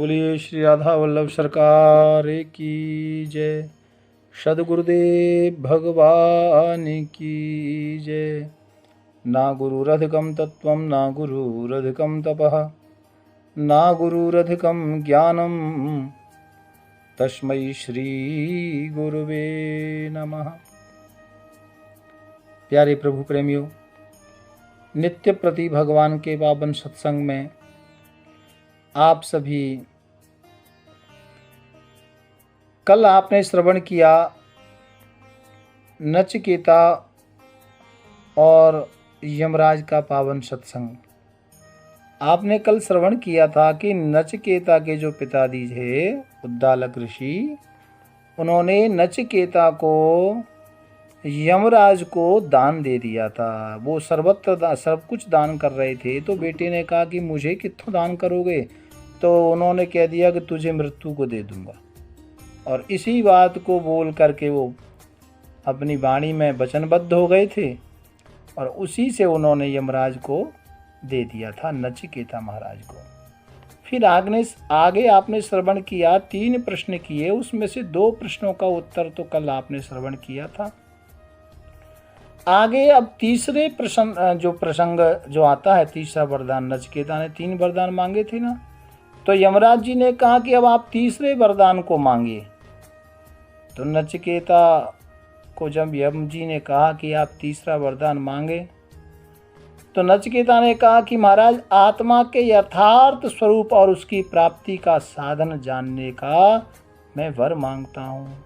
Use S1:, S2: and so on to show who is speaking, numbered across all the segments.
S1: बोलिए श्री राधा वल्लभ सरकार की जय। सद्गुरुदेव भगवान की जय। ना गुरुरधिकं तत्त्वं ना गुरुरधिकं तपः ना गुरुरधिकं ज्ञानं तस्मै श्री गुरुवे नमः। प्यारे प्रभु प्रेमियों, नित्य प्रति भगवान के पावन सत्संग में आप सभी, कल आपने श्रवण किया नचिकेता और यमराज का पावन सत्संग। आपने कल श्रवण किया था कि नचिकेता के जो पिताजी थे उद्दालक ऋषि, उन्होंने नचिकेता को यमराज को दान दे दिया था। वो सर्वत्र सब कुछ दान कर रहे थे, तो बेटे ने कहा कि मुझे कितना दान करोगे? तो उन्होंने कह दिया कि तुझे मृत्यु को दे दूंगा। और इसी बात को बोल करके वो अपनी वाणी में वचनबद्ध हो गए थे और उसी से उन्होंने यमराज को दे दिया था, नचिकेता महाराज को। फिर आगे आपने श्रवण किया, 3 प्रश्न किए, उसमें से 2 प्रश्नों का उत्तर तो कल आपने श्रवण किया था। आगे अब तीसरे प्रसंग जो आता है, तीसरा वरदान। नचिकेता ने 3 वरदान मांगे थे ना, तो यमराज जी ने कहा कि अब आप तीसरे वरदान को मांगिए। तो नचिकेता को जब यम जी ने कहा कि आप तीसरा वरदान मांगे, तो नचिकेता ने कहा कि महाराज, आत्मा के यथार्थ स्वरूप और उसकी प्राप्ति का साधन जानने का मैं वर मांगता हूँ।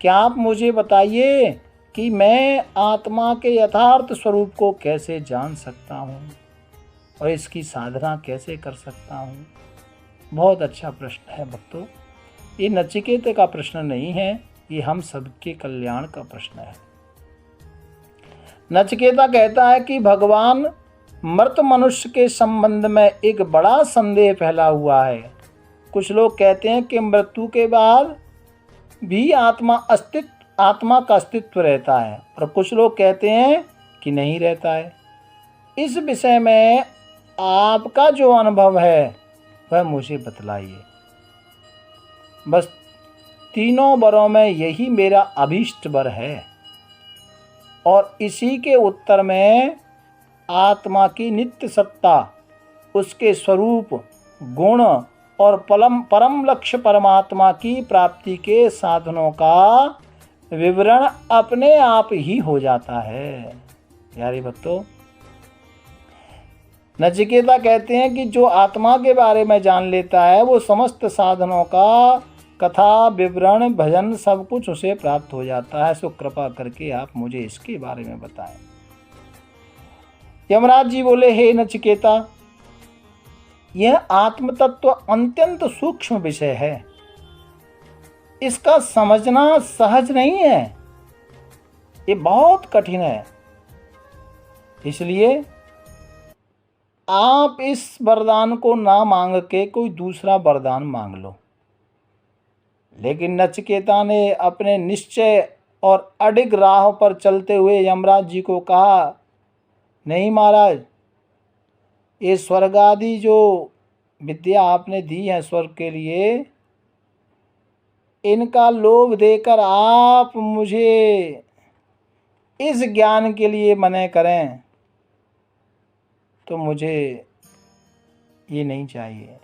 S1: क्या आप मुझे बताइए कि मैं आत्मा के यथार्थ स्वरूप को कैसे जान सकता हूँ और इसकी साधना कैसे कर सकता हूँ? बहुत अच्छा प्रश्न है भक्तों। ये नचिकेता का प्रश्न नहीं है, ये हम सबके कल्याण का प्रश्न है। नचिकेता कहता है कि भगवान, मृत मनुष्य के संबंध में एक बड़ा संदेह फैला हुआ है। कुछ लोग कहते हैं कि मृत्यु के बाद भी आत्मा का अस्तित्व रहता है, और कुछ लोग कहते हैं कि नहीं रहता है। इस विषय में आपका जो अनुभव है वह मुझे बतलाइए। बस तीनों वरों में यही मेरा अभीष्ट वर है, और इसी के उत्तर में आत्मा की नित्य सत्ता, उसके स्वरूप, गुण और परम लक्ष्य परमात्मा की प्राप्ति के साधनों का विवरण अपने आप ही हो जाता है। प्यारे भक्तों, नचिकेता कहते हैं कि जो आत्मा के बारे में जान लेता है, वो समस्त साधनों का कथा, विवरण, भजन सब कुछ उसे प्राप्त हो जाता है। सो कृपा करके आप मुझे इसके बारे में बताएं। यमराज जी बोले, हे नचिकेता, यह आत्म तत्व अत्यंत सूक्ष्म विषय है। इसका समझना सहज नहीं है, ये बहुत कठिन है। इसलिए आप इस वरदान को ना मांग के कोई दूसरा वरदान मांग लो। लेकिन नचिकेता ने अपने निश्चय और अडिग राह पर चलते हुए यमराज जी को कहा, नहीं महाराज, ये स्वर्ग आदि जो विद्या आपने दी है स्वर्ग के लिए, इनका लोभ देकर आप मुझे इस ज्ञान के लिए मना करें तो मुझे ये नहीं चाहिए।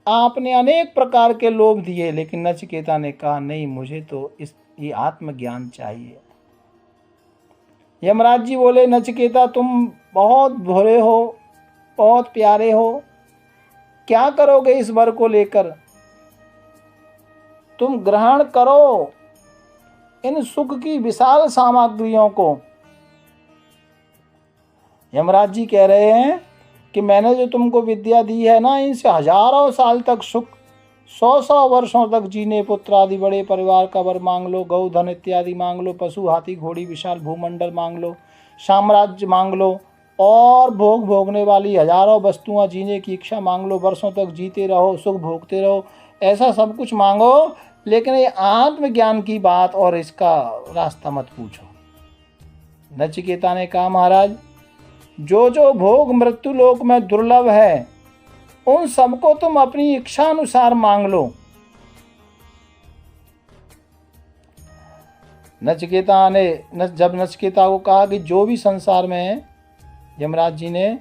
S1: आपने अनेक प्रकार के लोभ दिए, लेकिन नचिकेता ने कहा, नहीं, मुझे तो ये आत्मज्ञान चाहिए। यमराज जी बोले, नचिकेता, तुम बहुत भोले हो, बहुत प्यारे हो, क्या करोगे इस वर को लेकर? तुम ग्रहण करो इन सुख की विशाल सामग्रियों को। यमराज जी कह रहे हैं कि मैंने जो तुमको विद्या दी है ना, इनसे हजारों साल तक सुख, 100 वर्षों तक जीने, पुत्र आदि बड़े परिवार का वर मांग लो, गौ धन इत्यादि मांग लो, पशु हाथी घोड़ी विशाल भूमंडल मांग लो, साम्राज्य मांग लो, और भोग भोगने वाली हजारों वस्तुएं, जीने की इच्छा मांग लो, वर्षों तक जीते रहो, सुख भोगते रहो, ऐसा सब कुछ मांगो, लेकिन ये आत्मज्ञान की बात और इसका रास्ता मत पूछो। नचिकेता ने कहा, महाराज, जो जो भोग मृत्यु लोक में दुर्लभ है, उन सबको तुम अपनी इच्छा अनुसार मांग लो। नचिकेता ने जब नचिकेता को कहा कि जो भी संसार में है, यमराज जी ने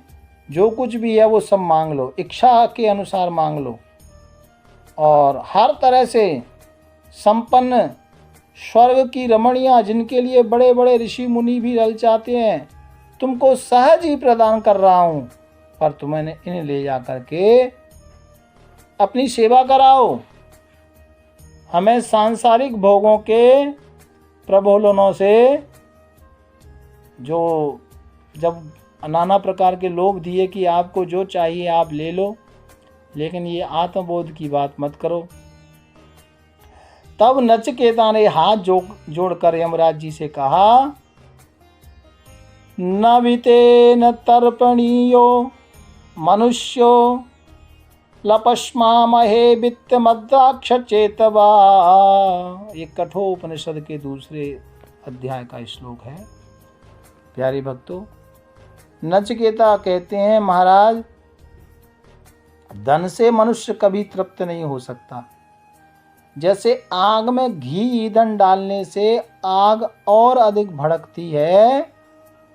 S1: जो कुछ भी है वो सब मांग लो, इच्छा के अनुसार मांग लो, और हर तरह से संपन्न स्वर्ग की रमणियाँ जिनके लिए बड़े बड़े ऋषि मुनि भी ललचाते हैं, तुमको सहज ही प्रदान कर रहा हूँ, पर तुम्हें इन्हें ले जा करके अपनी सेवा कराओ। हमें सांसारिक भोगों के प्रलोभनों से जो जब नाना प्रकार के लोभ दिए कि आपको जो चाहिए आप ले लो, लेकिन ये आत्मबोध की बात मत करो। तब नचिकेता ने हाथ जोड़कर यमराज जी से कहा, न वितेन तर्पणीयो मनुष्यो लपश्मामहे वित्तमद्राक्ष चेतवा। ये कठोपनिषद के दूसरे अध्याय का श्लोक है। प्यारे भक्तों, नचिकेता कहते हैं, महाराज धन से मनुष्य कभी तृप्त नहीं हो सकता। जैसे आग में घी ईंधन डालने से आग और अधिक भड़कती है,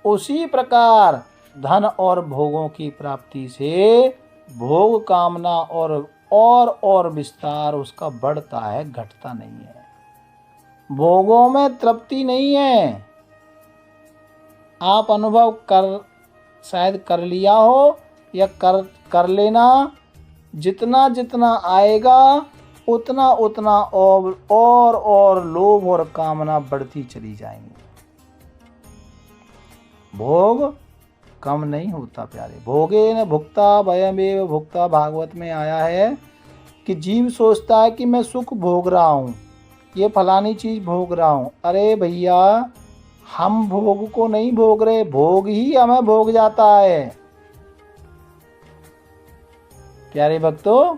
S1: उसी प्रकार धन और भोगों की प्राप्ति से भोग कामना और विस्तार उसका बढ़ता है, घटता नहीं है। भोगों में तृप्ति नहीं है। आप अनुभव शायद कर लिया हो या कर लेना, जितना जितना आएगा उतना उतना और लोभ और कामना बढ़ती चली जाएंगी। भोग कम नहीं होता प्यारे। भोगे न भुक्ता भयमेव भुक्ता, भागवत में आया है कि जीव सोचता है कि मैं सुख भोग रहा हूँ, ये फलानी चीज भोग रहा हूँ। अरे भैया, हम भोग को नहीं भोग रहे, भोग ही हमें भोग जाता है। प्यारे भक्तों,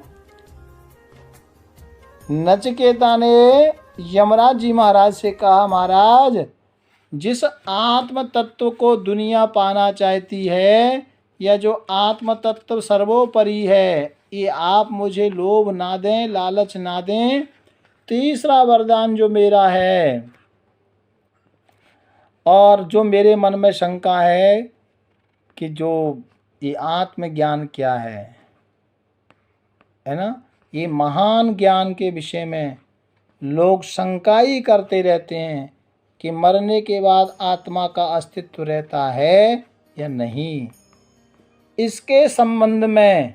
S1: नचिकेता ने यमराज जी महाराज से कहा, महाराज जिस आत्म तत्व को दुनिया पाना चाहती है, या जो आत्म तत्व सर्वोपरि है, ये आप मुझे लोभ ना दें, लालच ना दें। तीसरा वरदान जो मेरा है और जो मेरे मन में शंका है कि जो ये आत्मज्ञान क्या है ना, ये महान ज्ञान के विषय में लोग शंका ही करते रहते हैं कि मरने के बाद आत्मा का अस्तित्व रहता है या नहीं। इसके संबंध में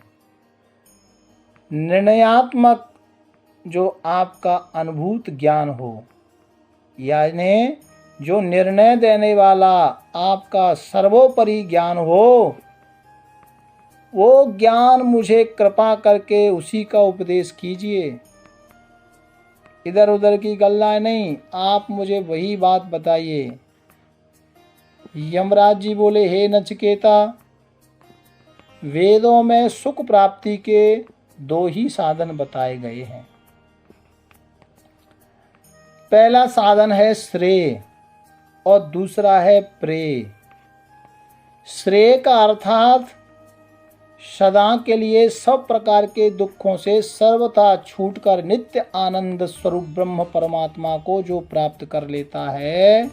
S1: निर्णयात्मक जो आपका अनुभूत ज्ञान हो, यानी जो निर्णय देने वाला आपका सर्वोपरि ज्ञान हो, वो ज्ञान मुझे कृपा करके उसी का उपदेश कीजिए। इधर उधर की गल्लाएं नहीं, आप मुझे वही बात बताइए। यमराज जी बोले, हे नचिकेता, वेदों में सुख प्राप्ति के दो ही साधन बताए गए हैं। पहला साधन है श्रेय और दूसरा है प्रेय। श्रेय का अर्थात सदा के लिए सब प्रकार के दुखों से सर्वथा छूटकर नित्य आनंद स्वरूप ब्रह्म परमात्मा को जो प्राप्त कर लेता है,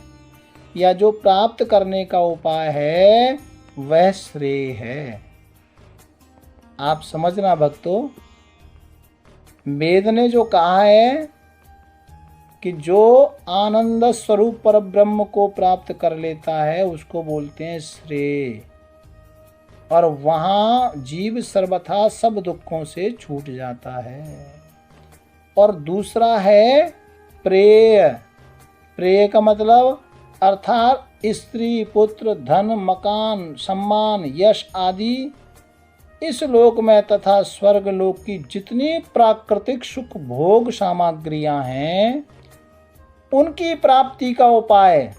S1: या जो प्राप्त करने का उपाय है, वह श्रेय है। आप समझना भक्तों, वेद ने जो कहा है कि जो आनंद स्वरूप पर ब्रह्म को प्राप्त कर लेता है उसको बोलते हैं श्रेय, और वहाँ जीव सर्वथा सब दुखों से छूट जाता है। और दूसरा है प्रेय। प्रेय का मतलब अर्थात स्त्री पुत्र धन मकान सम्मान यश आदि इस लोक में तथा स्वर्ग लोक की जितनी प्राकृतिक सुख भोग सामग्रियां हैं, उनकी प्राप्ति का उपाय।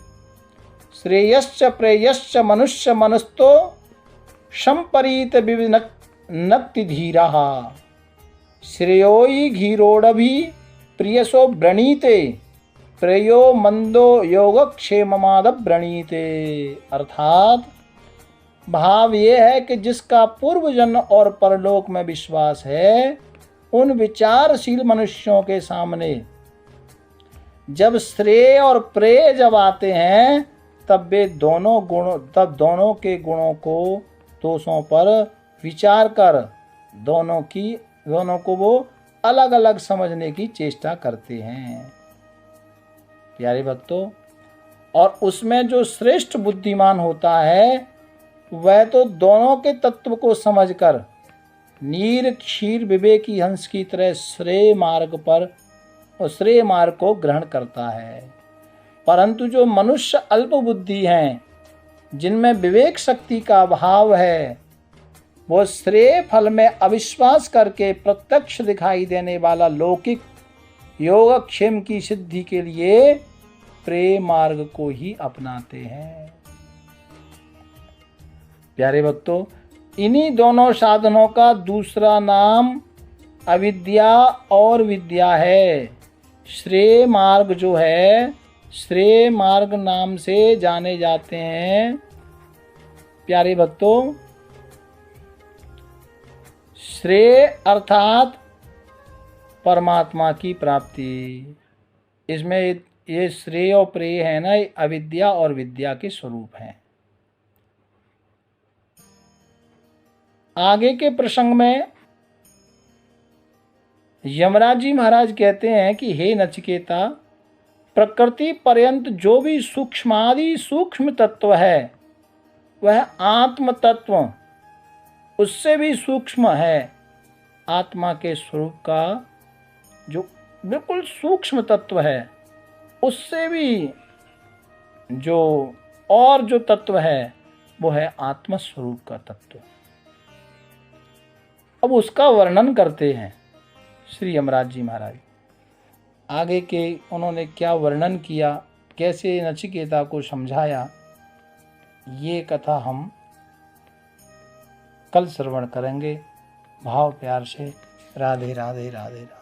S1: श्रेयश्च प्रेयश्च मनुष्य मनस्तो संपरीत विविनक्ति धीरा। श्रेयोई घीरोड़भि प्रियसो व्रणीते प्रेयो मंदो योगक्षेममाद व्रणीते। अर्थात भाव ये है कि जिसका पूर्व जन्म और परलोक में विश्वास है, उन विचारशील मनुष्यों के सामने जब श्रेय और प्रेय जब आते हैं, तब दोनों के गुणों को, दोषों पर विचार कर दोनों को वो अलग अलग समझने की चेष्टा करते हैं। प्यारे भक्तों, और उसमें जो श्रेष्ठ बुद्धिमान होता है, वह तो दोनों के तत्व को समझकर नीर क्षीर विवेकी हंस की तरह श्रेय मार्ग को ग्रहण करता है। परंतु जो मनुष्य अल्प बुद्धि हैं, जिनमें विवेक शक्ति का अभाव है, वो श्रेय फल में अविश्वास करके प्रत्यक्ष दिखाई देने वाला लौकिक योगक्षेम की सिद्धि के लिए प्रेम मार्ग को ही अपनाते हैं। प्यारे भक्तों, इन्हीं दोनों साधनों का दूसरा नाम अविद्या और विद्या है। श्रेय मार्ग जो है, श्रेय मार्ग नाम से जाने जाते हैं। प्यारे भक्तों, श्रेय अर्थात परमात्मा की प्राप्ति। इसमें ये श्रेय और प्रेय है ना, अविद्या और विद्या के स्वरूप हैं। आगे के प्रसंग में यमराज जी महाराज कहते हैं कि हे नचिकेता, प्रकृति पर्यंत जो भी सूक्ष्मादि सूक्ष्म तत्व है, वह आत्म तत्व उससे भी सूक्ष्म है। आत्मा के स्वरूप का जो बिल्कुल सूक्ष्म तत्व है, उससे भी जो तत्व है, वो है आत्म स्वरूप का तत्व। अब उसका वर्णन करते हैं श्री यमराज जी महाराज। आगे के उन्होंने क्या वर्णन किया, कैसे नचिकेता को समझाया, ये कथा हम कल श्रवण करेंगे। भाव प्यार से राधे राधे राधे राधे।